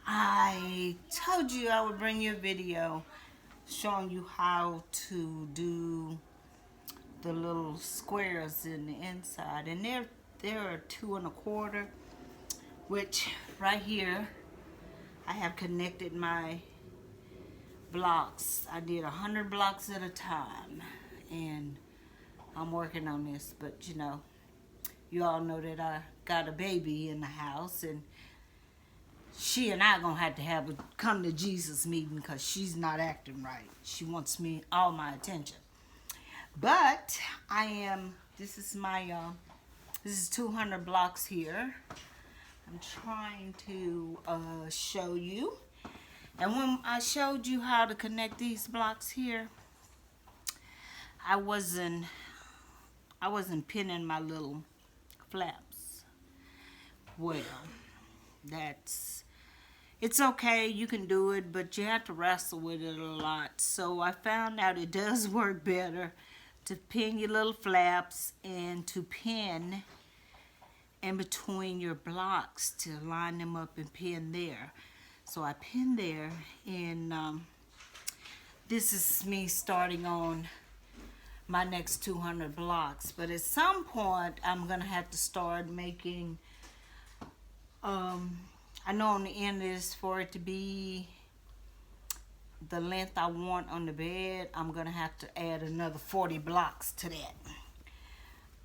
I told you I would bring you a video showing you how to do the little squares in the inside, and there are 2 1/4, which right here I have connected my blocks. I did 100 blocks at a time, and I'm working on this, but you all know that I got a baby in the house, and she and I gonna have a come to Jesus meeting because she's not acting right. She wants me all my attention. But I am. This is my. This is 200 blocks here. I'm trying to show you. And when I showed you how to connect these blocks here, I wasn't. I wasn't pinning my little flaps. Well, that's it's okay, you can do it, but you have to wrestle with it a lot. So I found out it does work better to pin your little flaps and to pin in between your blocks to line them up and pin there. So I pin there, and this is me starting on my next 200 blocks. But at some point, I'm gonna have to start making I know on the end is for it to be the length I want on the bed. I'm gonna have to add another 40 blocks to that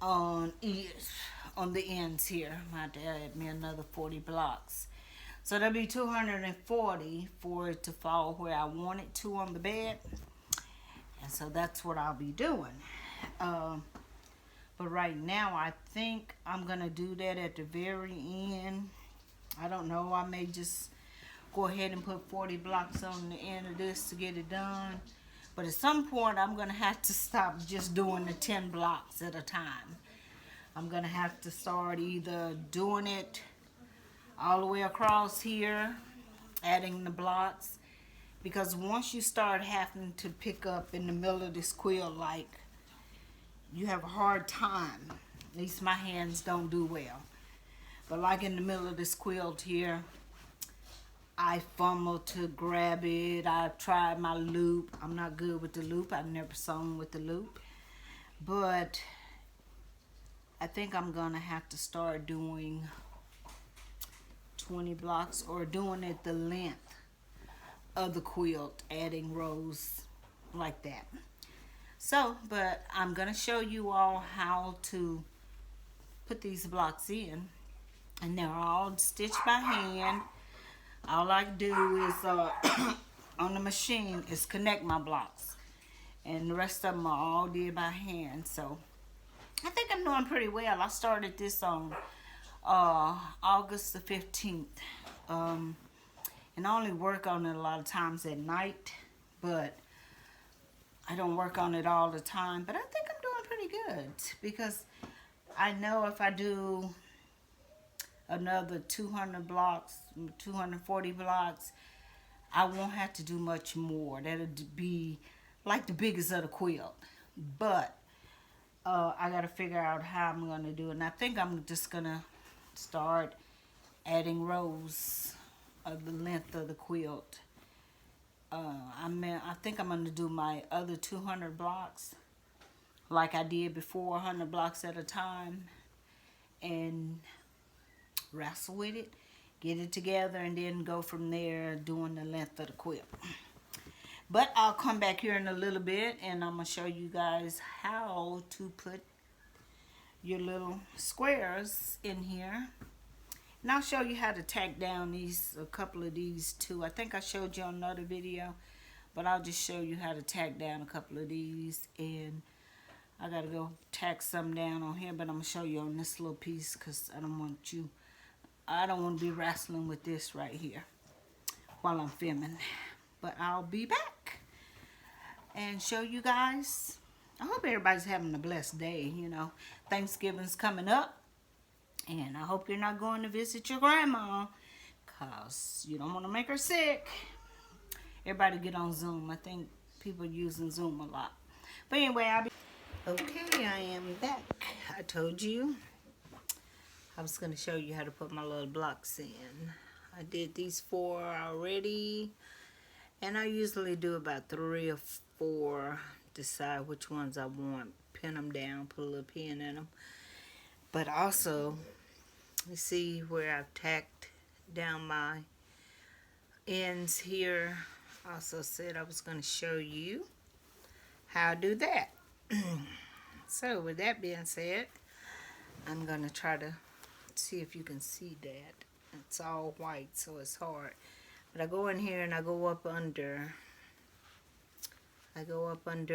on the ends here. I have to add me another 40 blocks, so that'll be 240 for it to fall where I want it to on the bed. And so that's what I'll be doing. But right now I think I'm gonna do that at the very end. I don't know, I may just go ahead and put 40 blocks on the end of this to get it done. But at some point, I'm going to have to stop just doing the 10 blocks at a time. I'm going to have to start either doing it all the way across here, adding the blocks. Because once you start having to pick up in the middle of this quilt, like, you have a hard time. At least my hands don't do well. But like in the middle of this quilt here, I fumble to grab it. I've tried my loop. I'm not good with the loop. I've never sewn with the loop. But I think I'm going to have to start doing 20 blocks or doing it the length of the quilt, adding rows like that. So, but I'm going to show you all how to put these blocks in. And they're all stitched by hand. All I do is, on the machine, is connect my blocks. And the rest of them are all did by hand. So, I think I'm doing pretty well. I started this on August the 15th. And I only work on it a lot of times at night. But I don't work on it all the time. But I think I'm doing pretty good. Because I know if I do another 200 blocks, 240 blocks, I won't have to do much more. That'll be like the biggest of the quilt. But I got to figure out how I'm going to do it. And I think I'm just going to start adding rows of the length of the quilt. I think I'm going to do my other 200 blocks like I did before, 100 blocks at a time. And wrestle with it, get it together, and then go from there doing the length of the quilt. But I'll come back here in a little bit, and I'm going to show you guys how to put your little squares in here. And I'll show you how to tack down a couple of these too. I think I showed you on another video, but I'll just show you how to tack down a couple of these. And I got to go tack some down on here, but I'm going to show you on this little piece because I don't want to be wrestling with this right here while I'm filming. But I'll be back and show you guys. I hope everybody's having a blessed day. Thanksgiving's coming up. And I hope you're not going to visit your grandma, because you don't want to make her sick. Everybody get on Zoom. I think people are using Zoom a lot. But anyway, okay, I am back. I told you I was going to show you how to put my little blocks in. I did these 4 already, and I usually do about 3 or 4, decide which ones I want, pin them down, put a little pin in them. But also, you see where I've tacked down my ends here. I also said I was going to show you how to do that. So with that being said, I'm going to try to see if you can see that. It's all white, so it's hard. But I go in here and I go up under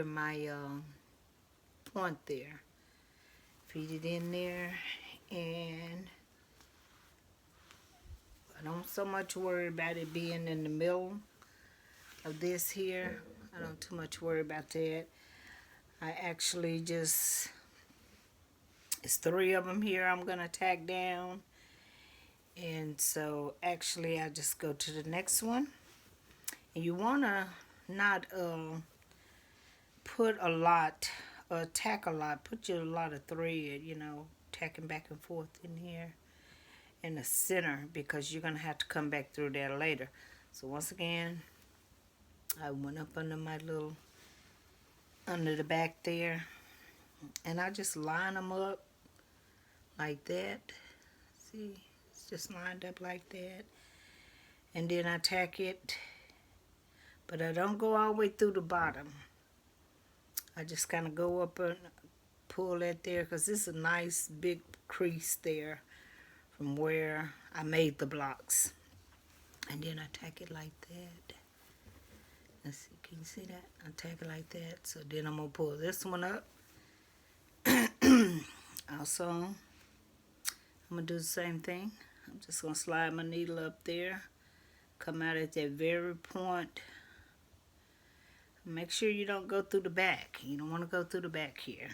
my point there. Feed it in there, and I don't so much worry about it being in the middle of this here. I don't too much worry about that. I actually just, it's 3 of them here I'm gonna tack down, and so actually I just go to the next one. And you wanna not put a lot, tack a lot, put you a lot of thread, you know, tacking back and forth in here in the center, because you're gonna have to come back through there later. So once again, I went up under my little, under the back there, and I just line them up like that. See, it's just lined up like that, and then I tack it, but I don't go all the way through the bottom. I just kind of go up and pull that there, because this is a nice big crease there from where I made the blocks. And then I tack it like that. Let's see, can you see that? I tack it like that. So then I'm going to pull this one up. Also, I'm going to do the same thing. I'm just going to slide my needle up there, come out at that very point. Make sure you don't go through the back. You don't want to go through the back here.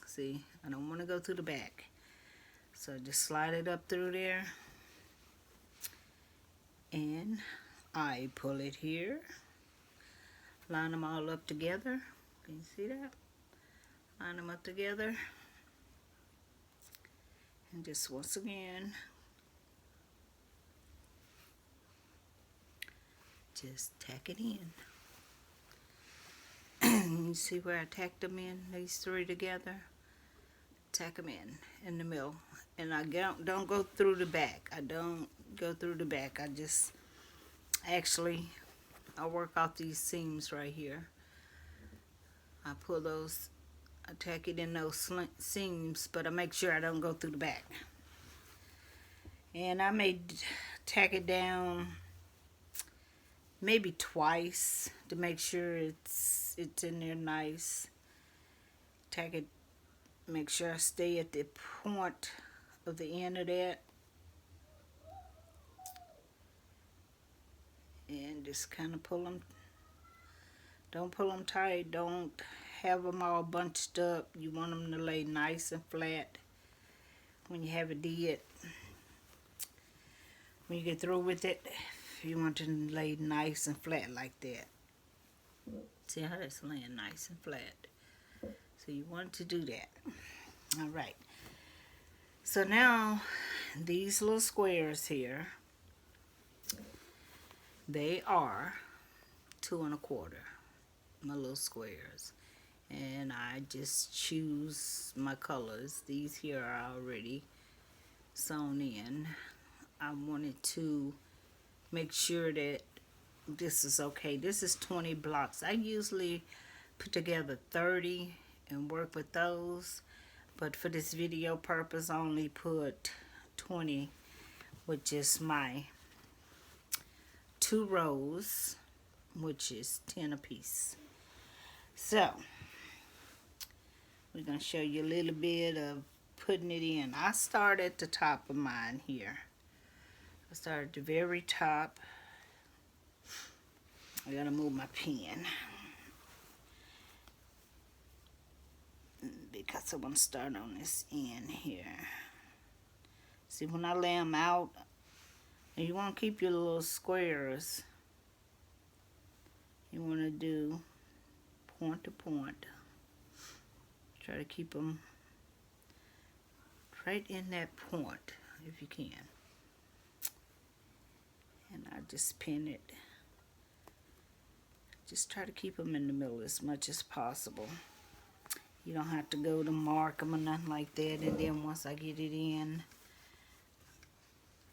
See, I don't want to go through the back. So just slide it up through there. And I pull it here. Line them all up together. Can you see that? Line them up together. And just once again, just tack it in. You see where I tacked them in, these 3 together? Tack them in the middle. And I don't go through the back. I don't go through the back. I just, actually, I work out these seams right here. I pull those, I tack it in those seams, but I make sure I don't go through the back. And I may tack it down maybe twice to make sure it's in there nice. Tack it, make sure I stay at the point of the end of that. And just kind of pull them. Don't pull them tight. Don't have them all bunched up. You want them to lay nice and flat when you have it did. When you get through with it, you want it to lay nice and flat like that. See how that's laying nice and flat. So you want to do that. All right. So now these little squares here, they are 2 1/4, my little squares. And I just choose my colors. These here are already sewn in. I wanted to make sure that this is okay. This is 20 blocks. I usually put together 30 and work with those, but for this video purpose I only put 20, which is my 2 rows, which is 10 a piece. So we're going to show you a little bit of putting it in. I start at the top of mine here. I start at the very top. I gotta move my pen because I want to start on this end here. See, when I lay them out, and you want to keep your little squares, you want to do point to point. Try to keep them right in that point if you can. just pin it. Just try to keep them in the middle as much as possible. You don't have to go to mark them or nothing like that. And then once I get it in,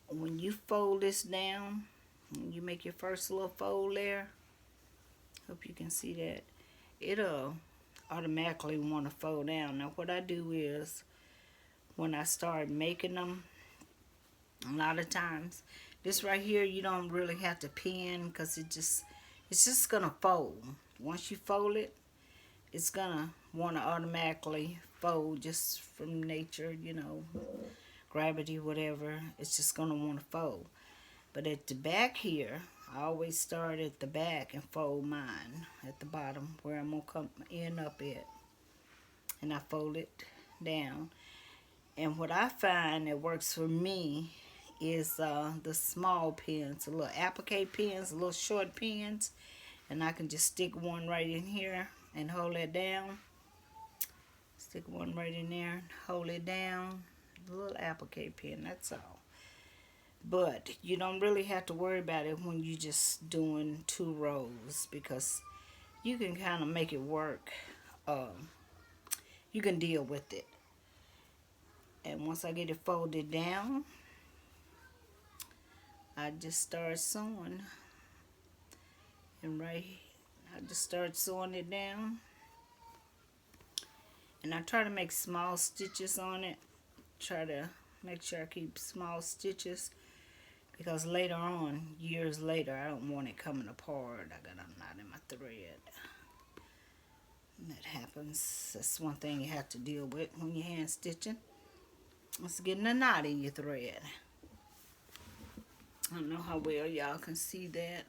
when you fold this down, when you make your first little fold there, hope you can see that, it'll automatically want to fold down. Now what I do is, when I start making them, a lot of times, this right here, you don't really have to pin, because it's just gonna fold. Once you fold it, it's gonna want to automatically fold just from nature, you know, gravity, whatever. It's just gonna want to fold. But at the back here, I always start at the back and fold mine at the bottom where I'm gonna come end up at, and I fold it down. And what I find that works for me is the small pins, the little applique pins, the little short pins, and I can just stick one right in here and hold it down. Stick one right in there and hold it down. A little applique pin, that's all. But you don't really have to worry about it when you're just doing 2 rows, because you can kind of make it work. You can deal with it. And once I get it folded down, I just start sewing. And I just start sewing it down. And I try to make small stitches on it. Try to make sure I keep small stitches, because later on, years later, I don't want it coming apart. I got a knot in my thread. And that happens. That's one thing you have to deal with when you're hand stitching. It's getting a knot in your thread. I don't know how well y'all can see that.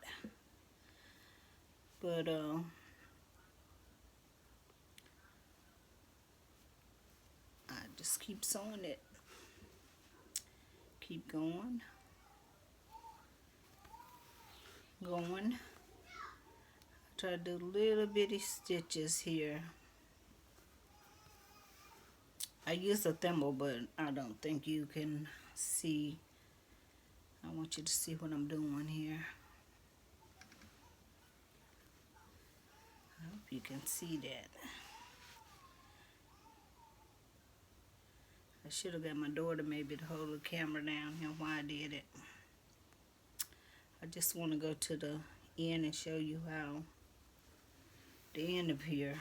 But, I just keep sewing it. Keep going. Going. Try to do little bitty stitches here. I use a thimble, but I don't think you can see. I want you to see what I'm doing here. I hope you can see that. I should have got my daughter maybe to hold the camera down here while I did it. I just want to go to the end and show you how the end of here.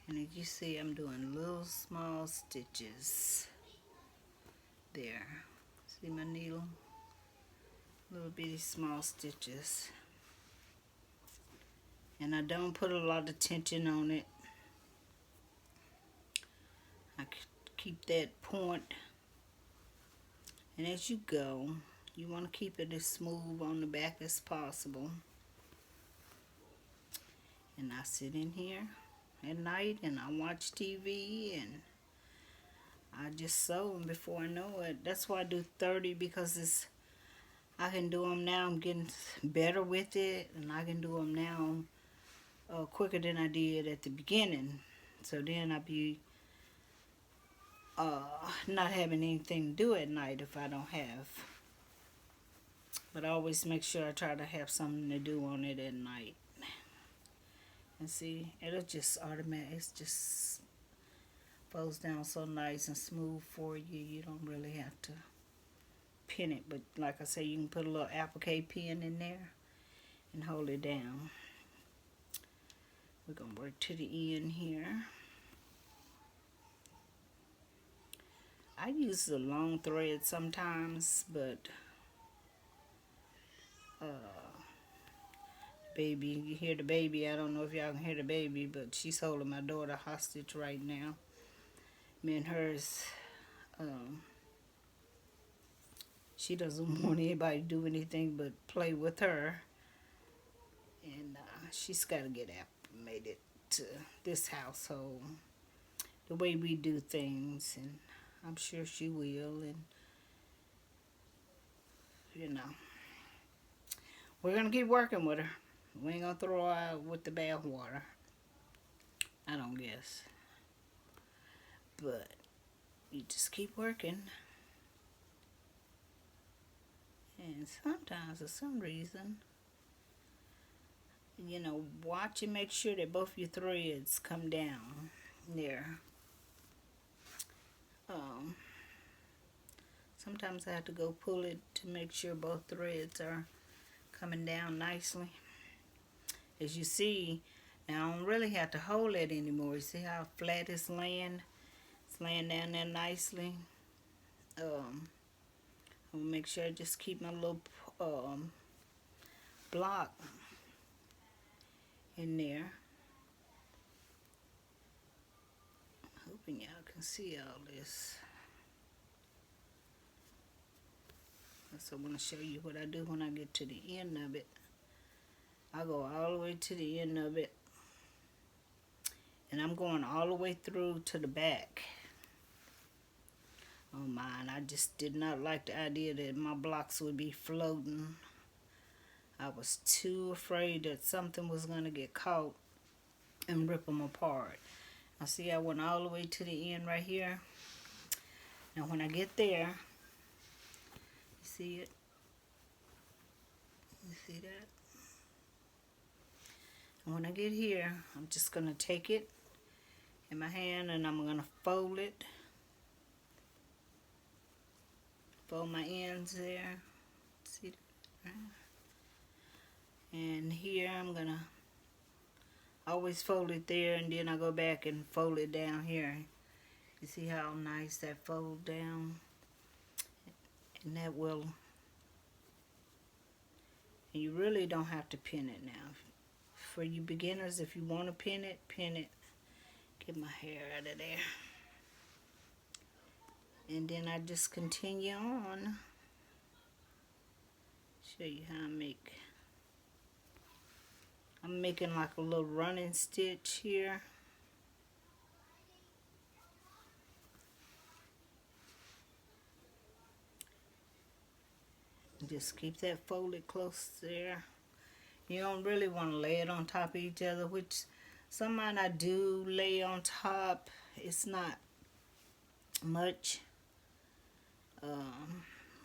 And as you see, I'm doing little small stitches there. See my needle? Little bitty small stitches. And I don't put a lot of tension on it. I keep that point. And as you go, you want to keep it as smooth on the back as possible. And I sit in here at night and I watch TV and I just sew, and before I know it, that's why I do 30, because I can do them now. I'm getting better with it, and I can do them now quicker than I did at the beginning. So then I'll be not having anything to do at night if I don't have. But I always make sure I try to have something to do on it at night. And see, it'll just automatically, it just folds down so nice and smooth for you. You don't really have to pin it. But like I say, you can put a little applique pin in there and hold it down. We're going to work to the end here. I use the long thread sometimes, but baby, you hear the baby. I don't know if y'all can hear the baby, but she's holding my daughter hostage right now. Me and hers, she doesn't want anybody to do anything but play with her. And she's got to get acclimated to this household, the way we do things, and I'm sure she will. And you know, we're gonna keep working with her. We ain't gonna throw her out with the bath water, I don't guess. But you just keep working, And sometimes, for some reason, watch and make sure that both your threads come down there. Um, Sometimes I have to go pull it to make sure both threads are coming down nicely. As you see, now I don't really have to hold it anymore. You see how flat it's laying? It's laying down there nicely. I'm gonna make sure I just keep my little block in there. Hoping y'all can see all this. So I want to show you what I do when I get to the end of it. I go all the way to the end of it, and I'm going all the way through to the back. Oh man, I just did not like the idea that my blocks would be floating. I was too afraid that something was going to get caught and rip them apart. Now see, I went all the way to the end right here. Now when I get there, you see it? You see that? And when I get here, I'm just going to take it in my hand and I'm going to fold it. Fold my ends there. See that? And here I'm going to always fold it there, and then I go back and fold it down here. You see how nice that fold down? And that will, and you really don't have to pin it now. For you beginners, if you want to pin it, pin it. Get my hair out of there. And then I just continue on. Show you how I'm making like a little running stitch here. Just keep that folded close there. You don't really want to lay it on top of each other, which some might I do lay on top. It's not much.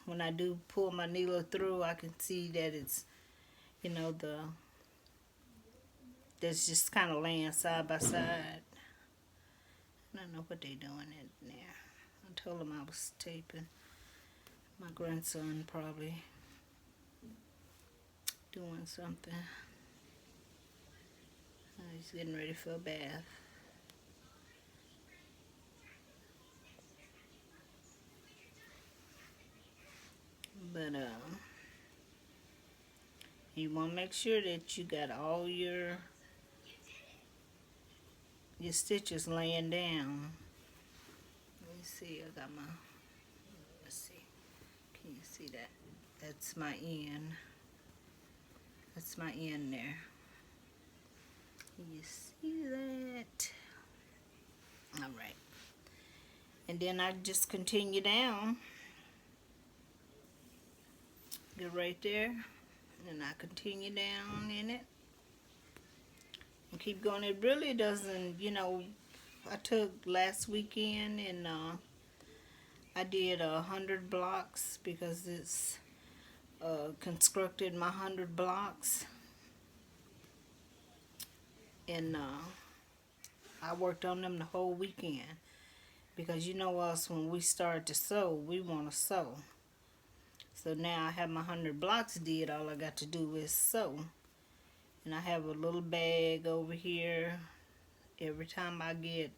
When I do pull my needle through, I can see that it's, that's just kind of laying side by side. I don't know what they doing in there. I told them I was taping. My grandson probably doing something. He's getting ready for a bath. But you want to make sure that you got all your stitches laying down. Let me see, I got my, let's see, can you see that? That's my end. That's my end there. Can you see that? Alright. And then I just continue down. Get right there. And I continue down in it. And keep going. It really doesn't, I took last weekend and I did 100 blocks because it's constructed my 100 blocks. And I worked on them the whole weekend. Because us, when we start to sew, we want to sew. So now I have my 100 blocks did. All I got to do is sew. And I have a little bag over here. Every time I get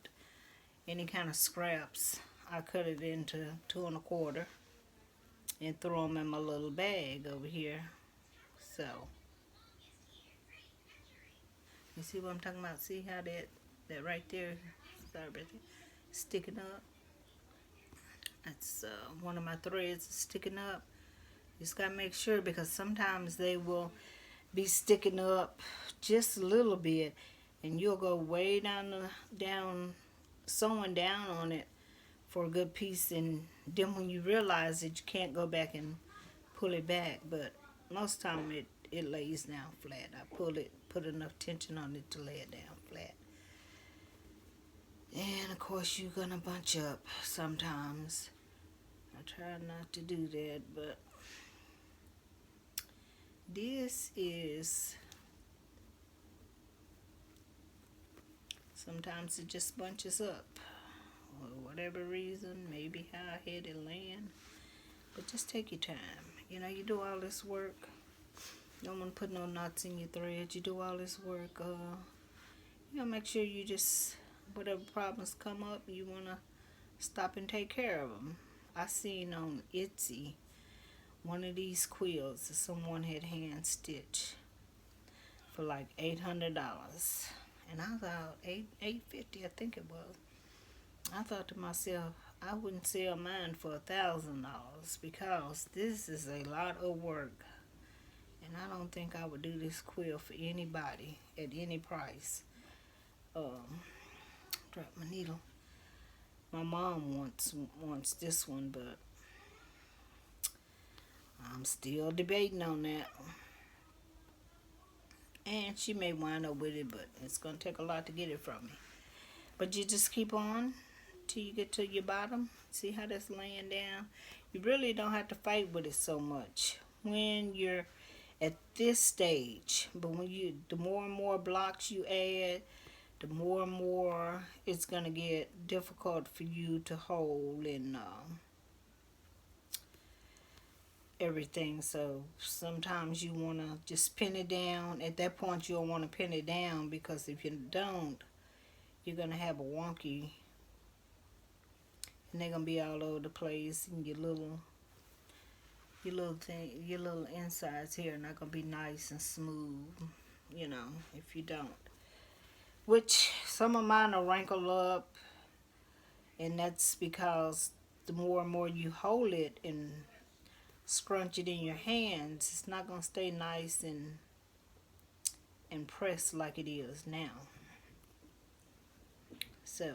any kind of scraps, I cut it into 2 1/4 and throw them in my little bag over here. So, you see what I'm talking about? See how that right there, sorry about that, sticking up? That's one of my threads sticking up. Just gotta make sure, because sometimes they will be sticking up just a little bit, and you'll go way down sewing down on it for a good piece, and then when you realize that you can't go back and pull it back, but most time it lays down flat. I put enough tension on it to lay it down flat. And of course you're gonna bunch up sometimes. I try not to do that, but This is, sometimes it just bunches up. For whatever reason, maybe how I had it land. But just take your time. You know, you do all this work. Don't want to put no knots in your threads. You do all this work. You know, make sure you just, whatever problems come up, you want to stop and take care of them. I seen on Etsy one of these quilts that someone had hand stitched for like $800, and I thought $850, I think it was. I thought to myself, I wouldn't sell mine for $1,000 because this is a lot of work, and I don't think I would do this quilt for anybody at any price. Drop my needle. My mom wants this one, but I'm still debating on that. And she may wind up with it, but it's going to take a lot to get it from me. But you just keep on till you get to your bottom. See how that's laying down? You really don't have to fight with it so much when you're at this stage. But when the more and more blocks you add, the more and more it's going to get difficult for you to hold and everything. So sometimes you want to just pin it down. At that point, you don't want to pin it down, because if you don't, you're going to have a wonky, and they're going to be all over the place, and your little insides here are not going to be nice and smooth, you know, if you don't. Which some of mine are wrinkled up, and that's because the more and more you hold it and scrunch it in your hands, it's not going to stay nice and pressed like it is now. So,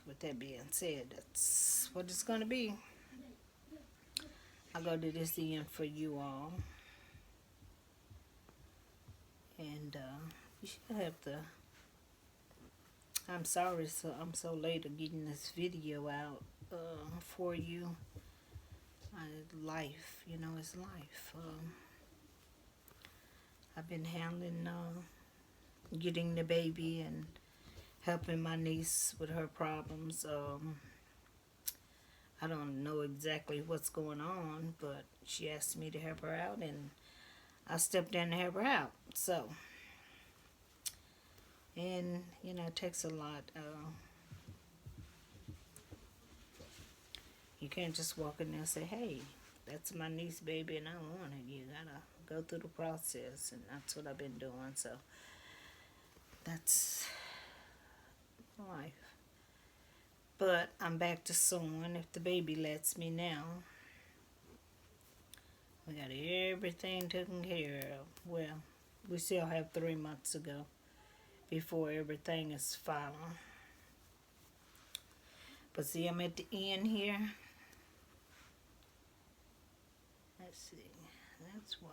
with that being said, that's what it's going to be. I'll go to this end for you all. And you should have to... I'm sorry, so I'm so late of getting this video out for you. Life, you know, it's life. I've been handling getting the baby and helping my niece with her problems. I don't know exactly what's going on, but she asked me to help her out, and I stepped in to help her out. So, and you know, it takes a lot. You can't just walk in there and say, hey, that's my niece, baby, and I want it. You gotta go through the process, and that's what I've been doing. So that's life. But I'm back to sewing if the baby lets me now. We got everything taken care of. Well, we still have 3 months to go before everything is final. But see, I'm at the end here. Let's see. That's why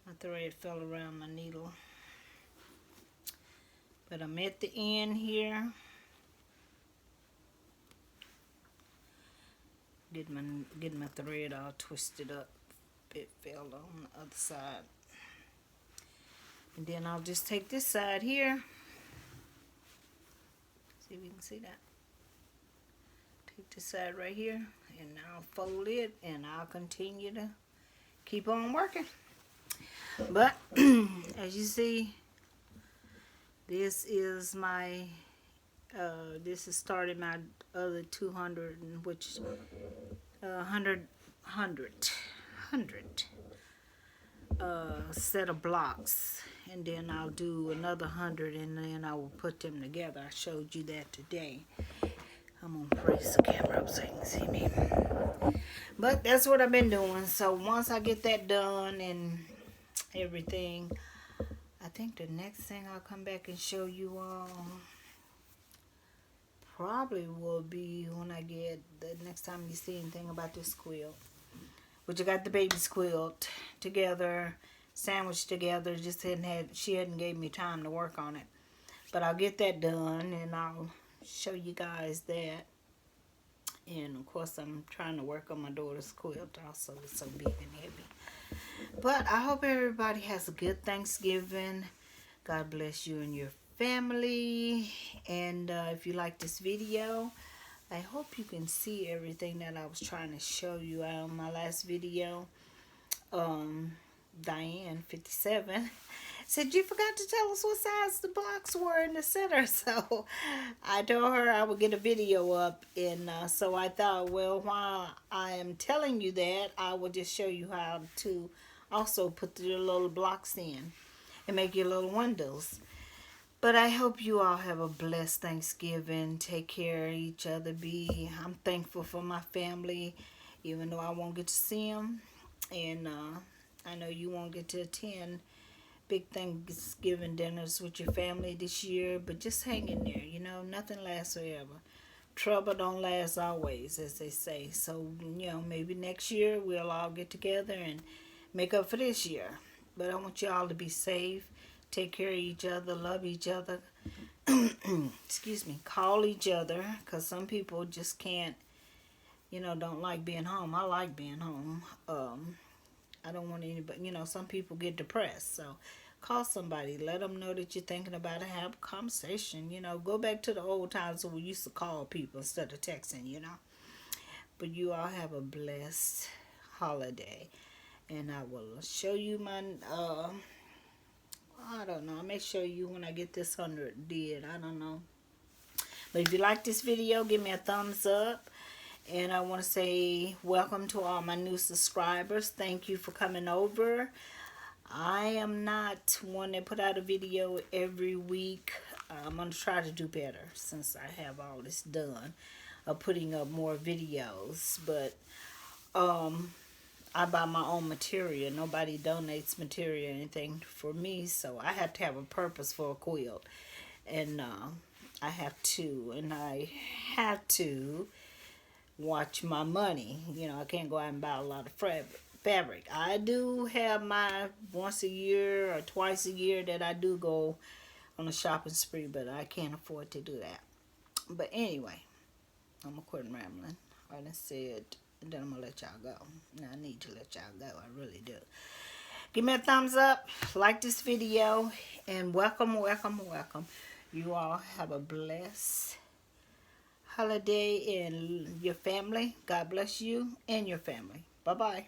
my thread fell around my needle. But I'm at the end here. Get my thread all twisted up. It fell on the other side. And then I'll just take this side here. See if you can see that. Take this side right here, and I'll fold it, and I'll continue to keep on working. But as you see, this is my this is starting my other 200, which 100 set of blocks, and then I'll do another 100, and then I will put them together. I showed you that today. I'm gonna press the camera up so you can see me. But that's what I've been doing. So once I get that done and everything, I think the next thing I'll come back and show you all probably will be when I get the next time you see anything about this quilt, which I got the baby's quilt together, sandwiched together. Just she hadn't gave me time to work on it, but I'll get that done and I'll show you guys that. And of course, I'm trying to work on my daughter's quilt also. It's so big and heavy. But I hope everybody has a good Thanksgiving. God bless you and your family. And if you like this video, I hope you can see everything that I was trying to show you on my last video. Diane 57 said you forgot to tell us what size the blocks were in the center. So I told her I would get a video up, and so I thought, well, while I am telling you that, I will just show you how to also put the little blocks in and make your little windows. But I hope you all have a blessed Thanksgiving. Take care of each other. I'm thankful for my family, even though I won't get to see them. And I know you won't get to attend big Thanksgiving dinners with your family this year, but just hang in there. You know, nothing lasts forever. Trouble don't last always, as they say. So, you know, maybe next year we'll all get together and make up for this year. But I want you all to be safe. Take care of each other. Love each other. Excuse me. Call each other, because some people just can't, you know, don't like being home. I like being home. I don't want anybody, you know, some people get depressed. So call somebody. Let them know that you're thinking about it. Have a conversation. You know, go back to the old times when we used to call people instead of texting, you know. But you all have a blessed holiday. And I will show you my, I don't know. I may show you when I get this 100 did. I don't know. But if you like this video, give me a thumbs up. And I want to say welcome to all my new subscribers. Thank you for coming over. I am not one that put out a video every week. I'm going to try to do better since I have all this done of putting up more videos. But I buy my own material. Nobody donates material or anything for me. So I have to have a purpose for a quilt. And I have to watch my money. You know, I can't go out and buy a lot of fabric. I do have my once a year or twice a year that I do go on a shopping spree, but I can't afford to do that. But anyway, I'm gonna quit rambling. I done said, and then I'm gonna let y'all go. Now I need to let y'all go. I really do. Give me a thumbs up, like this video, and welcome. You all have a blessed holiday in your family. God bless you and your family. Bye-bye.